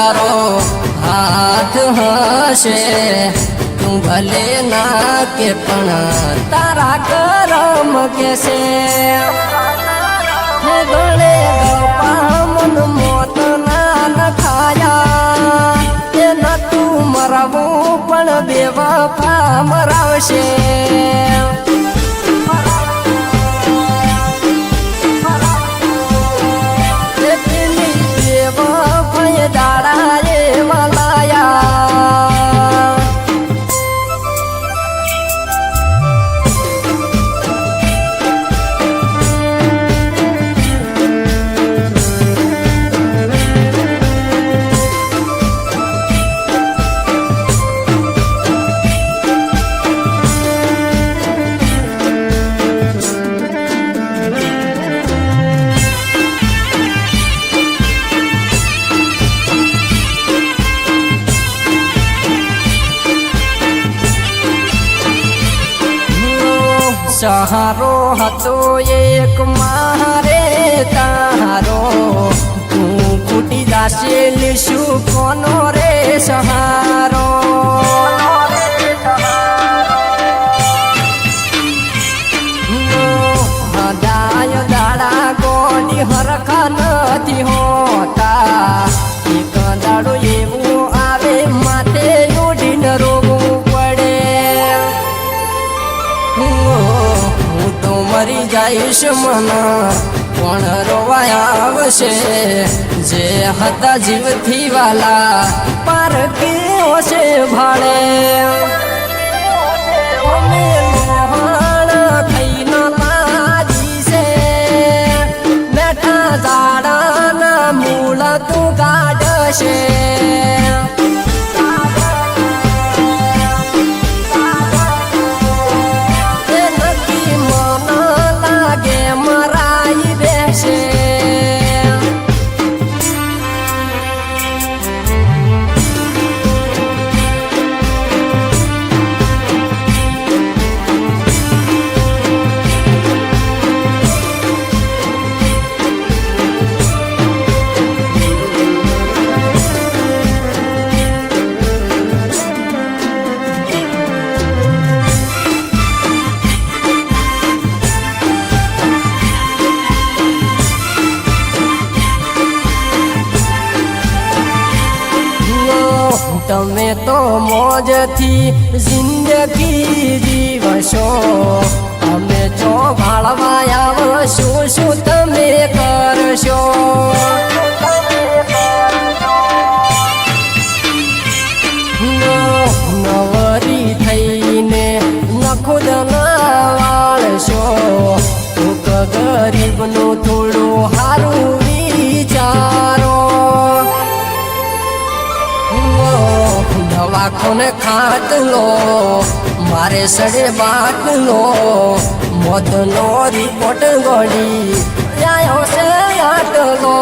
તારો હાથ હશે તું ભલે ના કે પણ તારા કરમ કેસે ગળે ગપા મન મોત ના નખાયા એ નતું મરવું પણ બેવફા મરાવશે સહારો હતો એક મારે તારો તું ફૂટી જાશે લીશું કોનો રે સહારો હદાય દાડા ગોડી હરખા નથી હોતા એક દાડો એવું આવે માથે ઉડીને રોવું પડે મરી જાઈશ મન કોણ રોવાયા આવશે જે હતા જીવથી વાલા પાર કેવો છે ભાડે અમે લોહાણ ખાઈને લાજી છે બેઠા ઝાડાના મૂળ તું કાઢશે તમે તો મોજથી જિંદગી જીવશો અમે જો ભાળવા આવશું શું તમે કરશો નવરી થઈને નખુદ ના વાળશો કોક ગરીબનું થોડું હારું વિચારો દવાખોને ખાટલો મારે સડે બાટલો મોતનો રિપોર્ટ ગળી આવ્યો છે આટલો